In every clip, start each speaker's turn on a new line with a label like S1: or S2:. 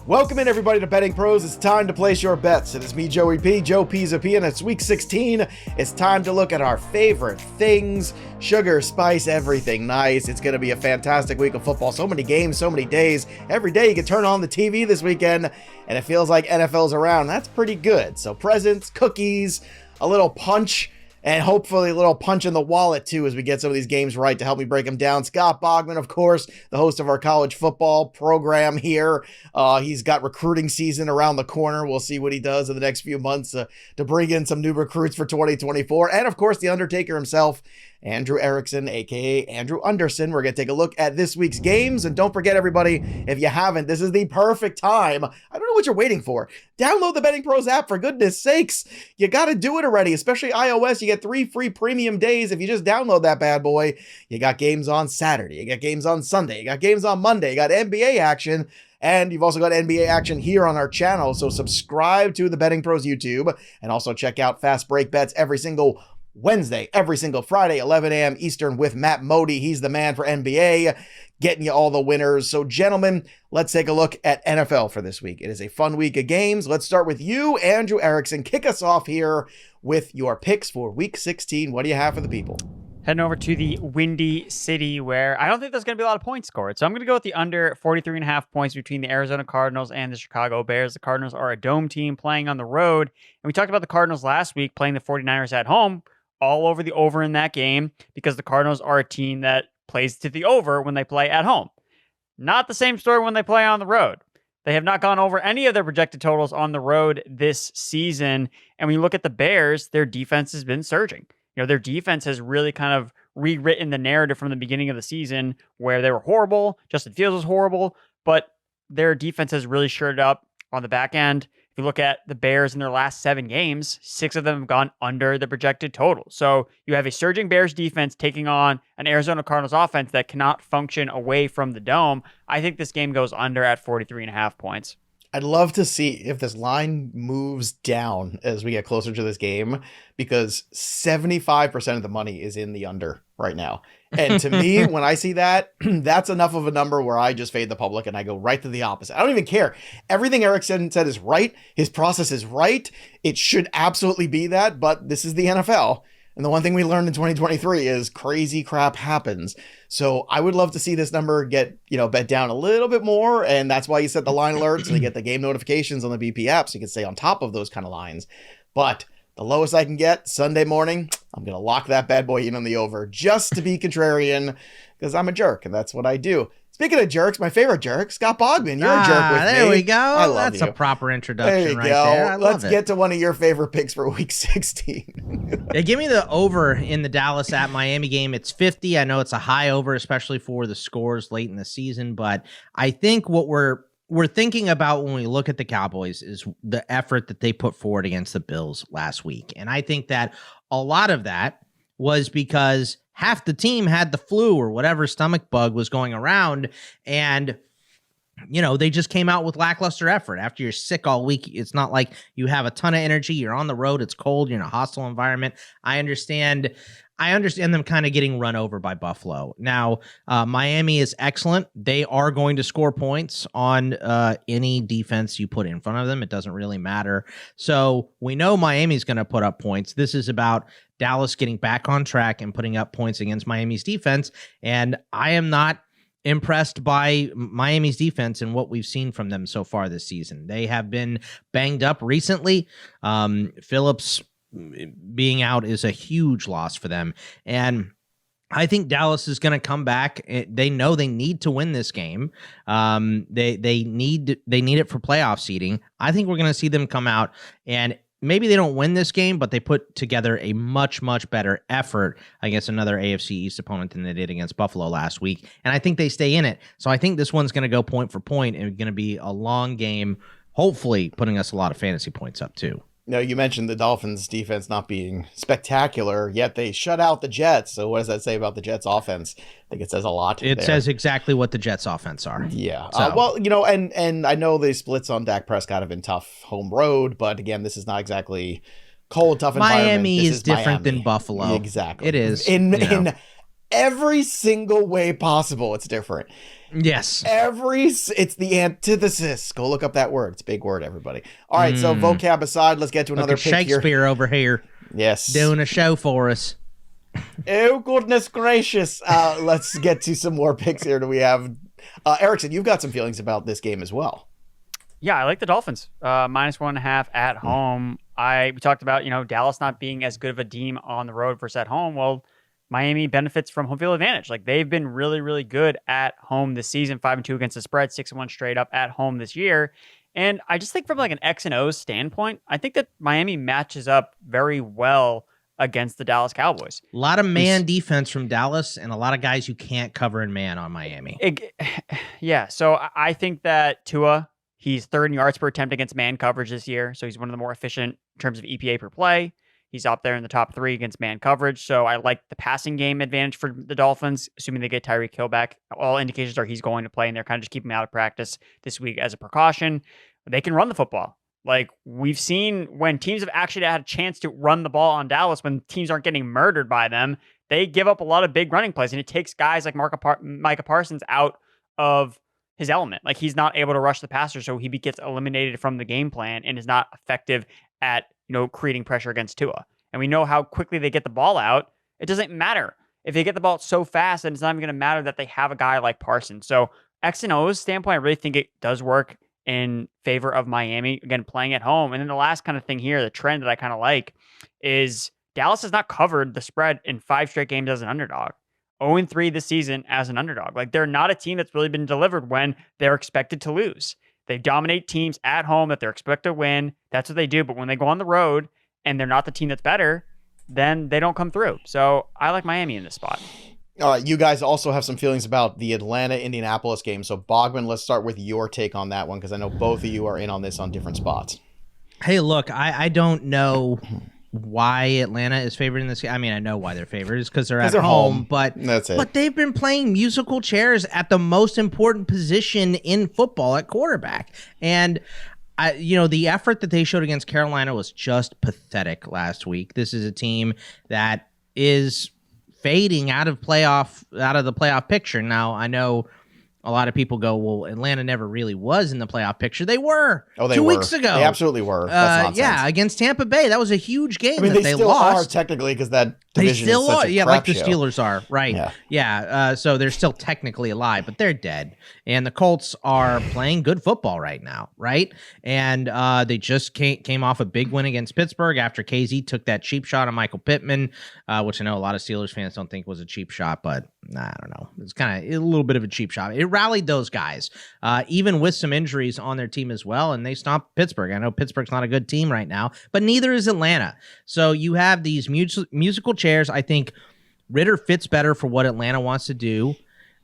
S1: Welcome in, everybody, to Betting Pros. It's time to place your bets. It is me, Joe Pisapia, and it's week 16. It's time to look at our favorite things: sugar, spice, everything nice. It's going to be a fantastic week of football. So many games, so many days. Every day you can turn on the TV this weekend, and it feels like NFL's around. That's pretty good. So presents, cookies, a little punch, and hopefully a little punch in the wallet, too, as we get some of these games right to help me break them down. Scott Bogman, of course, the host of our college football program here. He's got recruiting season around the corner. We'll see what he does in the next few months to bring in some new recruits for 2024. And, of course, the Undertaker himself, Andrew Erickson, a.k.a. Andrew Underson. We're going to take a look at this week's games. And don't forget, everybody, if you haven't, this is the perfect time. I don't know what you're waiting for. Download the Betting Pros app, for goodness sakes. You got to do it already, especially iOS. You get 3 free premium days if you just download that bad boy. You got games on Saturday. You got games on Sunday. You got games on Monday. You got NBA action. And you've also got NBA action here on our channel. So subscribe to the Betting Pros YouTube. And also check out Fast Break Bets every single Wednesday, every single Friday, 11 a.m. Eastern with Matt Modi. He's the man for NBA, getting you all the winners. So, gentlemen, let's take a look at NFL for this week. It is a fun week of games. Let's start with you, Andrew Erickson. Kick us off here with your picks for week 16. What do you have for the people?
S2: Heading over to the Windy City, where I don't think there's going to be a lot of points scored. So I'm going to go with the under 43.5 points between the Arizona Cardinals and the Chicago Bears. The Cardinals are a dome team playing on the road. And we talked about the Cardinals last week playing the 49ers at home. All over the over in that game, because the Cardinals are a team that plays to the over when they play at home. Not the same story when they play on the road. They have not gone over any of their projected totals on the road this season. And when you look at the Bears, their defense has been surging. You know, their defense has really kind of rewritten the narrative from the beginning of the season, where they were horrible. Justin Fields was horrible, but their defense has really shored up on the back end. If you look at the Bears in their last 7 games, 6 of them have gone under the projected total. So you have a surging Bears defense taking on an Arizona Cardinals offense that cannot function away from the dome. I think this game goes under at 43.5 points.
S1: I'd love to see if this line moves down as we get closer to this game, because 75% of the money is in the under right now. And to me, when I see that, that's enough of a number where I just fade the public and I go right to the opposite. I don't even care. Everything Erickson said is right. His process is right. It should absolutely be that, but this is the NFL. And the one thing we learned in 2023 is crazy crap happens. So I would love to see this number get, bet down a little bit more. And that's why you set the line alerts and you get the game notifications on the BP app, so you can stay on top of those kind of lines. But the lowest I can get Sunday morning, I'm going to lock that bad boy in on the over just to be contrarian, because I'm a jerk and that's what I do. Speaking of jerks, my favorite jerk, Scott Bogman. You're a jerk with me.
S3: There we go.
S1: I love
S3: That's
S1: you.
S3: a proper introduction
S1: there you
S3: right
S1: go.
S3: there. I love
S1: Let's
S3: it.
S1: get to one of your favorite picks for week 16.
S3: Yeah, give me the over in the Dallas at Miami game. It's 50. I know it's a high over, especially for the scores late in the season, but I think what we're thinking about when we look at the Cowboys is the effort that they put forward against the Bills last week. And I think that a lot of that was because half the team had the flu or whatever stomach bug was going around, and they just came out with lackluster effort. After you're sick all week, it's not like you have a ton of energy. You're on the road, it's cold, you're in a hostile environment. I understand them kind of getting run over by Buffalo. Now, Miami is excellent. They are going to score points on any defense you put in front of them. It doesn't really matter. So we know Miami's going to put up points. This is about Dallas getting back on track and putting up points against Miami's defense. And I am not impressed by Miami's defense and what we've seen from them so far this season. They have been banged up recently. Phillips being out is a huge loss for them. And I think Dallas is going to come back. They know they need to win this game. They need it for playoff seeding. I think we're going to see them come out, and maybe they don't win this game, but they put together a much, much better effort against another AFC East opponent than they did against Buffalo last week. And I think they stay in it. So I think this one's going to go point for point and going to be a long game, hopefully putting us a lot of fantasy points up too.
S1: Now, you mentioned the Dolphins' defense not being spectacular, yet they shut out the Jets. So what does that say about the Jets' offense? I think it says a lot.
S3: It says exactly what the Jets' offense are.
S1: Yeah.
S3: So.
S1: And I know the splits on Dak Prescott have been tough home road, but again, this is not exactly cold, tough environment.
S3: Miami is different than Buffalo.
S1: Exactly.
S3: It is.
S1: In every single way possible, it's different.
S3: Yes.
S1: It's the antithesis. Go look up that word. It's a big word, everybody. All right, so vocab aside, let's get to another pick here.
S3: Shakespeare over here.
S1: Yes.
S3: Doing a show for us.
S1: Oh, goodness gracious. Let's get to some more picks here. Do we have... Erickson, you've got some feelings about this game as well.
S2: Yeah, I like the Dolphins. -1.5 at home. We talked about, Dallas not being as good of a team on the road versus at home. Well, Miami benefits from home field advantage. Like, they've been really, really good at home this season. 5-2 against the spread, 6-1 straight up at home this year. And I just think from like an X and O standpoint, I think that Miami matches up very well against the Dallas Cowboys.
S3: A lot of man defense from Dallas and a lot of guys you can't cover in man on Miami.
S2: Yeah, so I think that Tua, he's third in yards per attempt against man coverage this year. So he's one of the more efficient in terms of EPA per play. He's up there in the top 3 against man coverage. So I like the passing game advantage for the Dolphins, assuming they get Tyreek Hill back. All indications are he's going to play, and they're kind of just keeping him out of practice this week as a precaution. They can run the football. Like, we've seen when teams have actually had a chance to run the ball on Dallas, when teams aren't getting murdered by them, they give up a lot of big running plays, and it takes guys like Micah Parsons out of his element. Like, he's not able to rush the passer, so he gets eliminated from the game plan and is not effective at creating pressure against Tua. And we know how quickly they get the ball out. It doesn't matter. If they get the ball so fast, then it's not even going to matter that they have a guy like Parsons. So X and O's standpoint, I really think it does work in favor of Miami, again, playing at home. And then the last kind of thing here, the trend that I kind of like, is Dallas has not covered the spread in 5 straight games as an underdog. 0-3 this season as an underdog. Like, they're not a team that's really been delivered when they're expected to lose. They dominate teams at home that they're expected to win. That's what they do. But when they go on the road and they're not the team that's better, then they don't come through. So I like Miami in this spot.
S1: All right, you guys also have some feelings about the Atlanta-Indianapolis game. So, Bogman, let's start with your take on that one, because I know both of you are in on this on different spots.
S3: Hey, look, I don't know why Atlanta is favored in this game. I mean, I know why they're favored. It's because they're at home, but
S1: that's it.
S3: But they've been playing musical chairs at the most important position in football at quarterback. And the effort that they showed against Carolina was just pathetic last week. This is a team that is fading out of the playoff picture. Now, I know a lot of people go, well, Atlanta never really was in the playoff picture. They were.
S1: Oh, they
S3: 2
S1: were.
S3: weeks ago.
S1: They absolutely were. That's nonsense.
S3: Yeah, against Tampa Bay. That was a huge game.
S1: I mean,
S3: that
S1: they still
S3: lost.
S1: are technically, because that division is such a
S3: yeah,
S1: crap
S3: like the
S1: show.
S3: Steelers are, right? Yeah. So they're still technically alive, but they're dead. And the Colts are playing good football right now, right? And they just came off a big win against Pittsburgh after KZ took that cheap shot on Michael Pittman, which I know a lot of Steelers fans don't think was a cheap shot, but I don't know. It's kind of a little bit of a cheap shot. It rallied those guys, even with some injuries on their team as well, and they stomped Pittsburgh. I know Pittsburgh's not a good team right now, but neither is Atlanta. So you have these musical chairs. I think Ritter fits better for what Atlanta wants to do.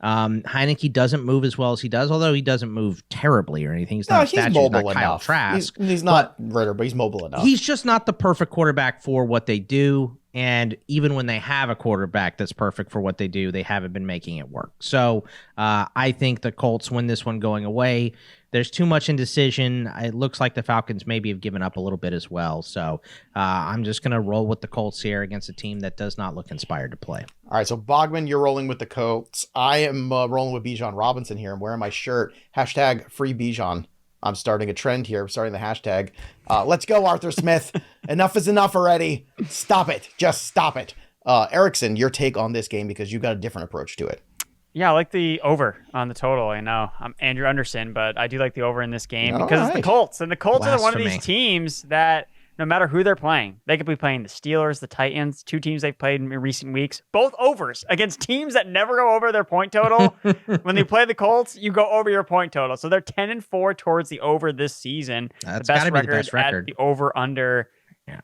S3: Heineke doesn't move as well as he does, although he doesn't move terribly or anything. He's not
S1: mobile
S3: like Kyle
S1: enough.
S3: Trask.
S1: He's not Ritter, but he's mobile enough.
S3: He's just not the perfect quarterback for what they do. And even when they have a quarterback that's perfect for what they do, they haven't been making it work. So I think the Colts win this one going away. There's too much indecision. It looks like the Falcons maybe have given up a little bit as well. So I'm just going to roll with the Colts here against a team that does not look inspired to play.
S1: All right, so Bogman, you're rolling with the Colts. I am rolling with Bijan Robinson here. I'm wearing my shirt. #free Bijan. I'm starting a trend here. I'm starting the hashtag. Let's go, Arthur Smith. Enough is enough already. Stop it. Just stop it. Erickson, your take on this game, because you've got a different approach to it.
S2: Yeah, I like the over on the total. I know I'm Andrew Anderson, but I do like the over in this game because it's the Colts. And the Colts are one of these teams that no matter who they're playing, they could be playing the Steelers, the Titans, 2 teams they've played in recent weeks, both overs against teams that never go over their point total. When they play the Colts, you go over your point total. So they're 10-4 towards the over this season.
S3: That's got to be the best record.
S2: At the over-under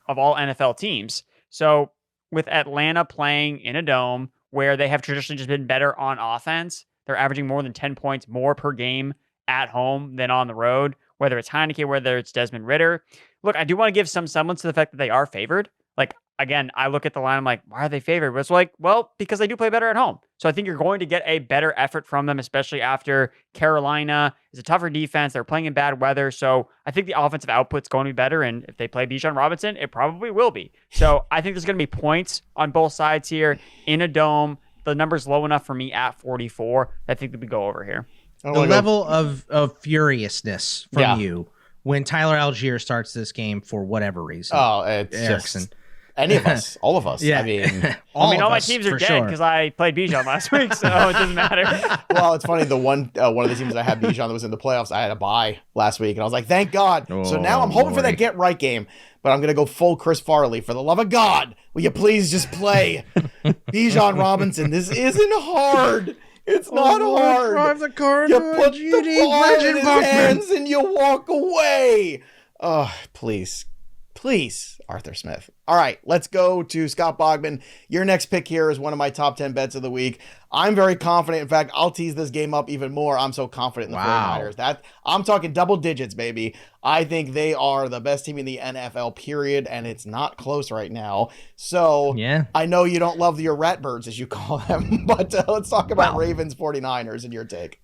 S2: of all NFL teams. So with Atlanta playing in a dome where they have traditionally just been better on offense, they're averaging more than 10 points more per game at home than on the road, whether it's Heineke, whether it's Desmond Ritter. Look, I do want to give some semblance to the fact that they are favored. Like, again, I look at the line, I'm like, why are they favored? But it's like, well, because they do play better at home. So I think you're going to get a better effort from them, especially after Carolina is a tougher defense. They're playing in bad weather. So I think the offensive output's going to be better. And if they play Bijan Robinson, it probably will be. So I think there's going to be points on both sides here in a dome. The number's low enough for me at 44. I think that we go over here.
S3: the level of furiousness from you when Tyler Algier starts this game for whatever reason.
S1: Oh, it's
S3: Erickson.
S1: just any of us, all of us.
S3: Yeah.
S1: I mean,
S2: all my teams are dead because I played Bijan last week, so it doesn't matter.
S1: Well, it's funny. The one of the teams that I had Bijan that was in the playoffs, I had a bye last week, and I was like, thank God. So now I'm hoping for that get right game, but I'm gonna go full Chris Farley. For the love of God, will you please just play Bijan Robinson? This isn't hard. It's not hard.
S3: Drive the car
S1: You
S3: into
S1: put
S3: a
S1: the
S3: GD
S1: ball in
S3: Legend
S1: his
S3: Bogman.
S1: hands and you walk away. Oh, please, Arthur Smith. All right, let's go to Scott Bogman. Your next pick here is one of my top 10 bets of the week. I'm very confident. In fact, I'll tease this game up even more. I'm so confident in the 49ers. I'm talking double digits, baby. I think they are the best team in the NFL, period, and it's not close right now. So I know you don't love your Ratbirds, as you call them, but let's talk about Ravens 49ers and your take.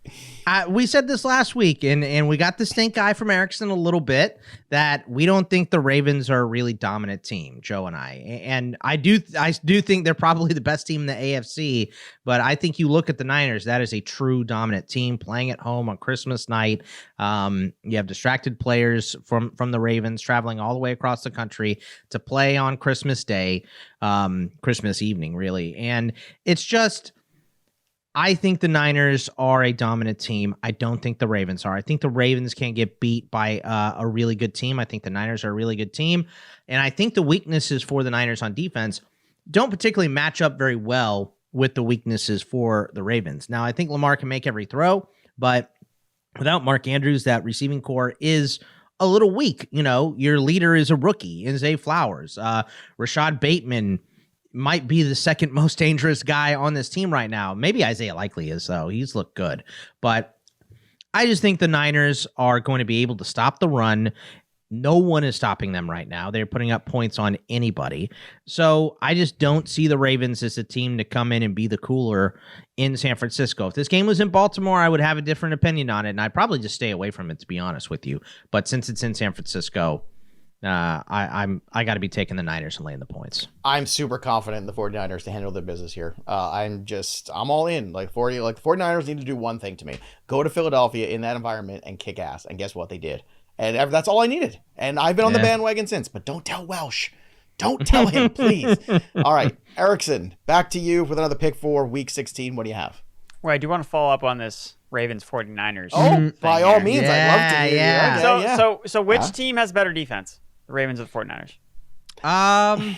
S3: We said this last week, and we got the stink eye from Erickson a little bit that we don't think the Ravens are a really dominant team, Joe and I. And I do think they're probably the best team in the AFC, but I think you look at the Niners, that is a true dominant team playing at home on Christmas night. You have distracted players from the Ravens traveling all the way across the country to play on Christmas Day, Christmas evening, really. And it's just, I think the Niners are a dominant team. I don't think the Ravens are. I think the Ravens can get beat by a really good team. I think the Niners are a really good team. And I think the weaknesses for the Niners on defense don't particularly match up very well with the weaknesses for the Ravens. Now, I think Lamar can make every throw, but without Mark Andrews, that receiving core is a little weak. You know, your leader is a rookie in Zay Flowers. Rashad Bateman might be the second most dangerous guy on this team right now. Maybe Isaiah Likely is, though. He's looked good. But I just think the Niners are going to be able to stop the run. No one is stopping them right now. They're putting up points on anybody. So I just don't see the Ravens as a team to come in and be the cooler in San Francisco. If this game was in Baltimore, I would have a different opinion on it, and I'd probably just stay away from it, to be honest with you. But since it's in San Francisco, I got to be taking the Niners and laying the points.
S1: I'm super confident in the 49ers to handle their business here. I'm all in. The 49ers need to do one thing to me. Go to Philadelphia in that environment and kick ass. And guess what? They did. And that's all I needed. And I've been on the bandwagon since. But don't tell Welsh. Don't tell him, please. All right, Erickson, back to you with another pick for Week 16. What do you have?
S2: Well, I do want to follow up on this Ravens 49ers.
S1: Oh, by all means. I'd love to hear.
S3: Yeah.
S2: So which team has better defense? The Ravens or the 49ers?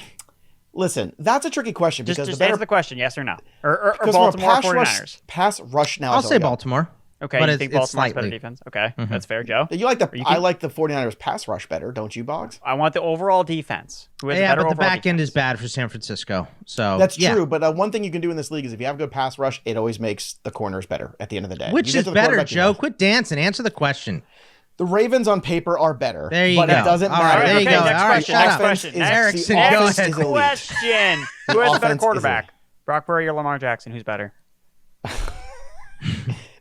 S1: Listen, that's a tricky question.
S2: Just
S1: because
S2: answer the question, yes or no. Or Baltimore 49ers.
S1: Pass rush now.
S3: I'll say Baltimore.
S2: Okay,
S3: but
S2: you think Baltimore's better defense? Okay, that's fair, Joe.
S1: I like the 49ers pass rush better, don't you, Boggs?
S2: I want the overall defense. Who has
S3: but the back end is bad for San Francisco. So
S1: that's true, but one thing you can do in this league is if you have a good pass rush, it always makes the corners better at the end of the day.
S3: Which is better, Joe? Quit dancing. Answer the question.
S1: The Ravens on paper are better.
S3: There you go.
S1: But it doesn't matter.
S3: Right, there you go.
S2: Next question.
S3: Erickson, go ahead.
S2: Question. Who has a better quarterback? Brock Purdy or Lamar Jackson? Who's better?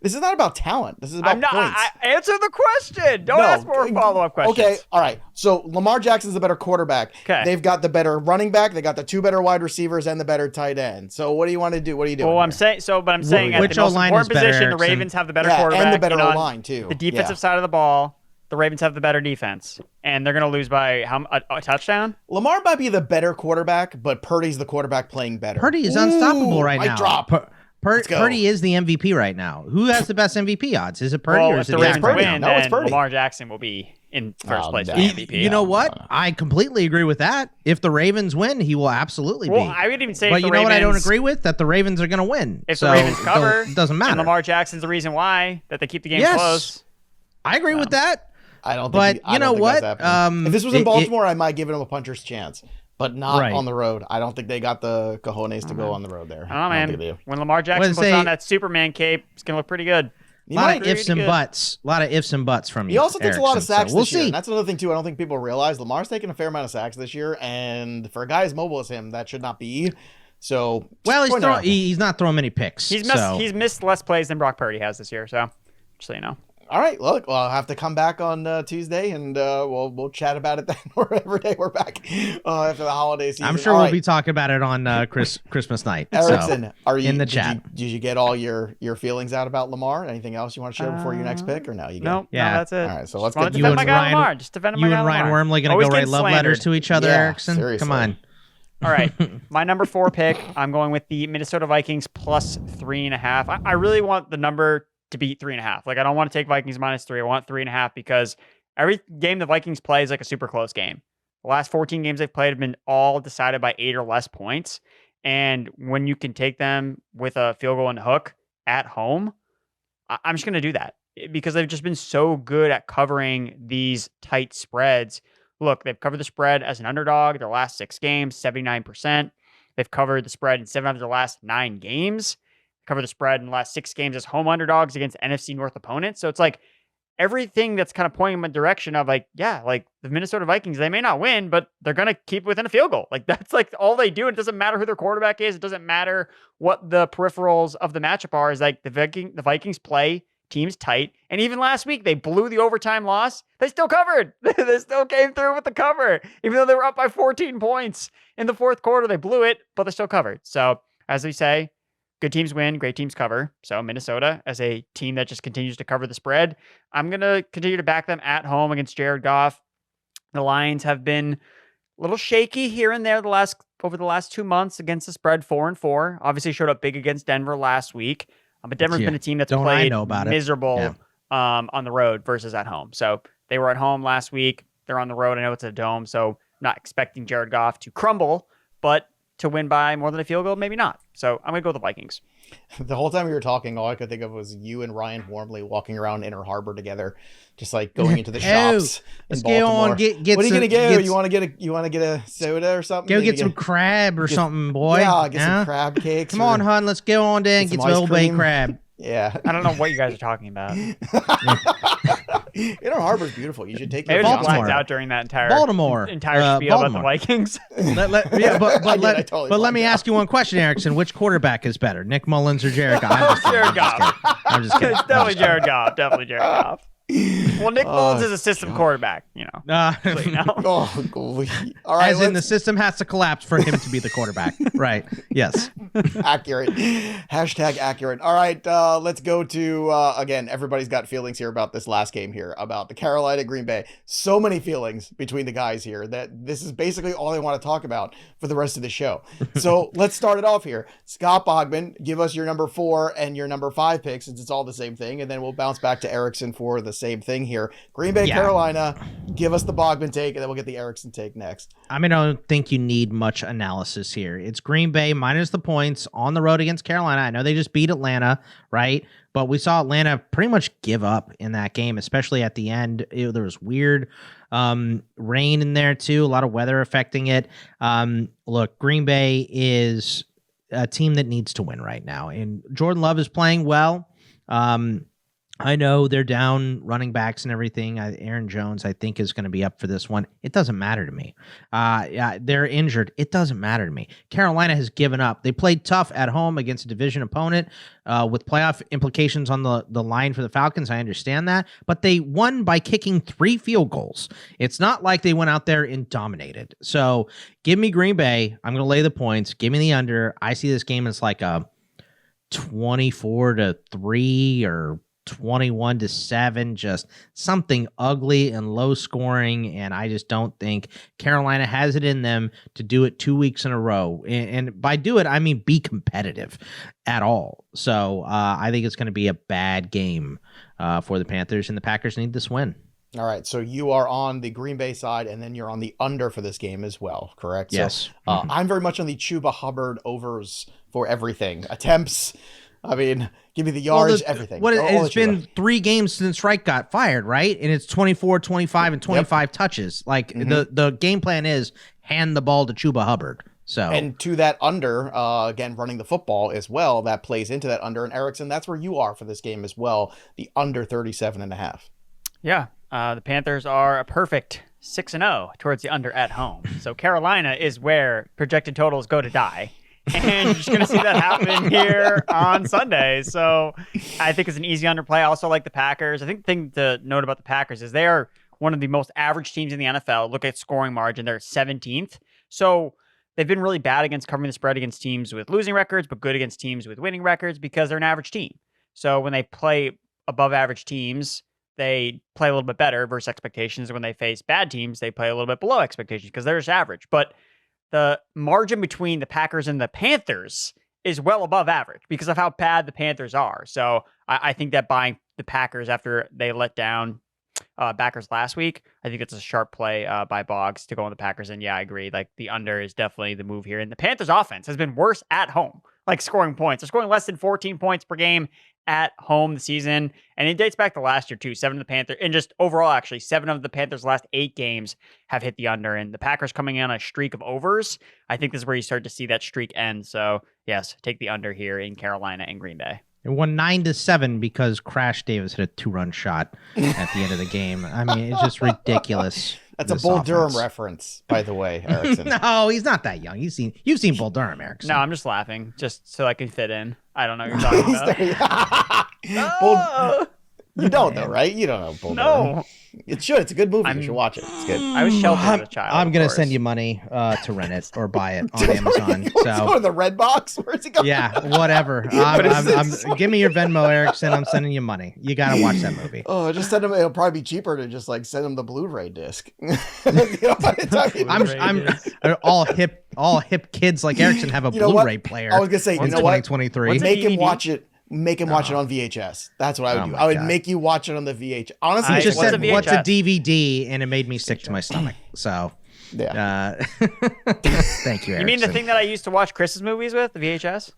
S1: This is not about talent. This is about points.
S2: Answer the question. Don't ask more follow-up questions.
S1: Okay, all right. So Lamar Jackson's the better quarterback.
S2: Okay.
S1: They've got the better running back. They got the two better wide receivers and the better tight end. So what do you want to do? What are you doing?
S2: Well, I'm saying at the most important position, the Ravens have the better quarterback.
S1: And the better O-line, too.
S2: The defensive side of the ball, the Ravens have the better defense. And they're going to lose by a touchdown?
S1: Lamar might be the better quarterback, but Purdy's the quarterback playing better.
S3: Purdy is unstoppable right now.
S1: Drop.
S3: Purdy is the MVP right now. Who has the best MVP odds? Is it Purdy or is it
S2: Ravens
S3: Purdy?
S2: win,
S1: No, it's Purdy.
S2: Lamar Jackson will be in first place for the MVP.
S3: You know what? I completely agree with that. If the Ravens win, he will absolutely be.
S2: Well, I would even say
S3: but you know what I don't agree with? That the Ravens are going to win.
S2: If the Ravens cover,
S3: it doesn't matter.
S2: And Lamar Jackson's the reason why, that they keep the game close.
S3: I agree with that.
S1: I don't
S3: think
S1: you know what? If this was in Baltimore, I might give him a puncher's chance. But not on the road. I don't think they got the cojones to go on the road there.
S2: I don't know, man. When Lamar Jackson puts on that Superman cape, it's going to look pretty good.
S3: A lot of ifs and buts. A lot of ifs and buts from you.
S1: He also takes a lot of sacks this year.
S3: See.
S1: And that's another thing, too. I don't think people realize Lamar's taking a fair amount of sacks this year. And for a guy as mobile as him, that should not be. So,
S3: he's not throwing many picks.
S2: He's missed less plays than Brock Purdy has this year. So, just so you know.
S1: All right, look, well, I'll have to come back on Tuesday, and we'll chat about it then, or every day we're back after the holiday season.
S3: I'm sure
S1: All
S3: we'll
S1: right.
S3: be talking about it on Christmas night.
S1: Erickson, are you
S3: in the
S1: did
S3: chat?
S1: Did you get all your feelings out about Lamar? Anything else you want to share before your next pick, or no? You good?
S2: No,
S3: Yeah.
S2: no, that's it.
S1: All right, so let's
S2: Just
S1: get
S2: wanted
S1: to
S2: to defend my guy Lamar. Just defend my
S3: You
S2: guy
S3: and Ryan
S2: Lamar.
S3: Wormley going to
S2: Always
S3: go write
S2: getting
S3: love letters
S2: slandered.
S3: to each other,
S1: Yeah,
S3: Erickson?
S1: seriously.
S3: Come on.
S2: All right, my number 4 pick, I'm going with the Minnesota Vikings plus 3.5. I really want the number to beat 3.5. Like, I don't want to take Vikings -3. I want 3.5 because every game the Vikings play is like a super close game. The last 14 games they've played have been all decided by 8 or less points. And when you can take them with a field goal and hook at home, I'm just going to do that because they've just been so good at covering these tight spreads. Look, they've covered the spread as an underdog their last 6 games, 79%. They've covered the spread in 7 of their last 9 games. Covered the spread in the last 6 games as home underdogs against NFC North opponents. So it's like everything that's kind of pointing in the direction of like, yeah, like the Minnesota Vikings, they may not win, but they're going to keep within a field goal. Like that's like all they do. It doesn't matter who their quarterback is. It doesn't matter what the peripherals of the matchup are. Is like the Vikings play teams tight. And even last week, they blew the overtime loss. They still covered. They still came through with the cover. Even though they were up by 14 points in the fourth quarter, they blew it, but they still covered. So as we say, good teams win, great teams cover. So Minnesota, as a team that just continues to cover the spread, I'm going to continue to back them at home against Jared Goff. The Lions have been a little shaky here and there over the last 2 months against the spread, 4-4. Obviously showed up big against Denver last week. But Denver's been a team that's played miserable on the road versus at home. So they were at home last week. They're on the road. I know it's a dome, so not expecting Jared Goff to crumble, but to win by more than a field goal, maybe not. So I'm going to go with the Vikings.
S1: The whole time we were talking, all I could think of was you and Ryan Wormley walking around Inner Harbor together, just like going into the shops in Baltimore. What are you gonna get? You want to get a soda or something?
S3: Go get some crab or something, boy.
S1: Yeah, get some crab cakes.
S3: Come on, hon. Let's go on down and get some Old Bay crab.
S1: Yeah.
S2: I don't know what you guys are talking about.
S1: Inner Harbor's beautiful. You should take
S2: Maybe
S1: your
S2: blacked out during that entire spiel about the Vikings.
S3: But let me ask you one question, Erickson. Which quarterback is better, Nick Mullins or Jared Goff?
S2: Jared Goff.
S3: I'm just kidding.
S2: It's definitely Jared Goff. Definitely Jared Goff. Well, Nick Mullins is a system quarterback, you know.
S1: All right,
S3: as in the system has to collapse for him to be the quarterback. Right. Yes.
S1: Accurate. Hashtag accurate. All right, let's go to, again, everybody's got feelings here about this last game here, about the Carolina Green Bay. So many feelings between the guys here that this is basically all I want to talk about for the rest of the show. So let's start it off here. Scott Bogman, give us your number 4 and your number 5 picks, since it's all the same thing, and then we'll bounce back to Erickson for the same thing here. Green Bay, Carolina, give us the Bogman take, and then we'll get the Erickson take next.
S3: I mean, I don't think you need much analysis here. It's Green Bay minus the points on the road against Carolina. I know they just beat Atlanta, right? But we saw Atlanta pretty much give up in that game, especially at the end. There was weird rain in there too, a lot of weather affecting it. Look, Green Bay is a team that needs to win right now, and Jordan Love is playing well. I know they're down running backs and everything. Aaron Jones, I think, is going to be up for this one. It doesn't matter to me. They're injured. It doesn't matter to me. Carolina has given up. They played tough at home against a division opponent with playoff implications on the line for the Falcons. I understand that. But they won by kicking 3 field goals. It's not like they went out there and dominated. So give me Green Bay. I'm going to lay the points. Give me the under. I see this game as like a 24-3 or 21-7, just something ugly and low scoring. And I just don't think Carolina has it in them to do it 2 weeks in a row. And by do it, I mean be competitive at all. So I think it's going to be a bad game for the Panthers, and the Packers need this win.
S1: All right, so you are on the Green Bay side, and then you're on the under for this game as well, correct?
S3: Yes.
S1: So, I'm very much on the Chuba Hubbard overs for everything. Attempts, I mean, give me the yards, everything.
S3: It's been 3 games since Reich got fired, right? And it's 24, 25, and 25 touches. Like, the game plan is hand the ball to Chuba Hubbard. So,
S1: and to that under, again, running the football as well, that plays into that under. And Erickson, that's where you are for this game as well, the under 37.5.
S2: Yeah, the Panthers are a perfect 6-0 towards the under at home. So Carolina is where projected totals go to die. And you're just going to see that happen here on Sunday. So I think it's an easy underplay. I also like the Packers. I think the thing to note about the Packers is they are one of the most average teams in the NFL. Look at scoring margin. They're 17th. So they've been really bad against covering the spread against teams with losing records, but good against teams with winning records because they're an average team. So when they play above average teams, they play a little bit better versus expectations. When they face bad teams, they play a little bit below expectations because they're just average. But the margin between the Packers and the Panthers is well above average because of how bad the Panthers are. So I think that buying the Packers after they let down backers last week, I think it's a sharp play by Boggs to go on the Packers. And yeah, I agree. Like the under is definitely the move here. And the Panthers offense has been worse at home, like scoring points. They're scoring less than 14 points per game at home this season. And it dates back to last year too. 7 of the Panthers, and just overall, actually, 7 of the Panthers' last 8 games have hit the under. And the Packers coming in on a streak of overs. I think this is where you start to see that streak end. So yes, take the under here in Carolina and Green Bay.
S3: It won 9-7 because Crash Davis hit a 2-run shot at the end of the game. I mean, it's just ridiculous.
S1: That's a Bull Durham reference, by the way, Erickson.
S3: No, he's not that young. You've seen Bull Durham, Erickson.
S2: No, I'm just laughing, just so I can fit in. I don't know what you're talking about.
S1: Bull, you don't know, right? You don't know Bull Durham.
S2: No.
S1: It should. It's a good movie. You should watch it. It's good.
S2: I was sheltered as a child.
S3: I'm going to send you money to rent it or buy it on Amazon.
S1: Let's go to the Red Box. Where's he going?
S3: Yeah, whatever. Give me your Venmo, Erickson. I'm sending you money. You got to watch that movie.
S1: Oh, just send him. It'll probably be cheaper to just like send him the Blu-ray disc. You know,
S3: I'm all hip kids like Erickson have a Blu-ray player.
S1: I was gonna say, you know what?
S3: 2023.
S1: Make him watch it. Make him watch it on VHS. That's what I would do. I would make you watch it on the VHS. Honestly,
S3: I just said, what's a DVD? And it made me sick to my stomach. So,
S1: yeah.
S3: Thank you, Erickson.
S2: You mean the thing that I used to watch Chris's movies with, the VHS?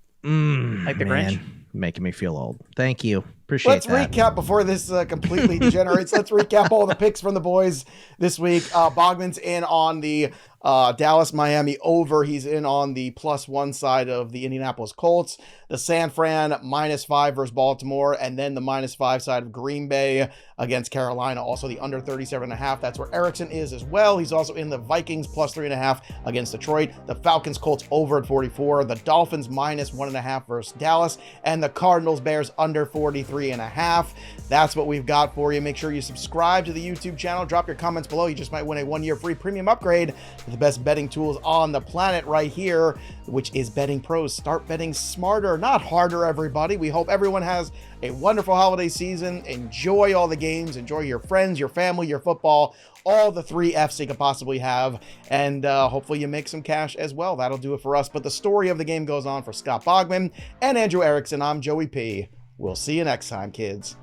S2: Like the Grinch?
S3: Making me feel old. Thank you. Appreciate that.
S1: Let's recap before this completely degenerates. Let's recap all the picks from the boys this week. Bogman's in on the Dallas-Miami over. He's in on the +1 side of the Indianapolis Colts. The San Fran -5 versus Baltimore. And then the -5 side of Green Bay against Carolina. Also the under 37.5. That's where Erickson is as well. He's also in the Vikings +3.5 against Detroit. The Falcons Colts over at 44. The Dolphins -1.5 versus Dallas. And the Cardinals Bears under 43.5. That's what we've got for you. Make sure you subscribe to the YouTube channel. Drop your comments below. You just might win a 1-year free premium upgrade to the best betting tools on the planet right here, which is BettingPros. Start betting smarter, not harder, everybody. We hope everyone has a wonderful holiday season. Enjoy all the games. Enjoy your friends, your family, your football, all the 3 Fs you could possibly have. And hopefully you make some cash as well. That'll do it for us. But the story of the game goes on for Scott Bogman and Andrew Erickson. I'm Joey P. We'll see you next time, kids.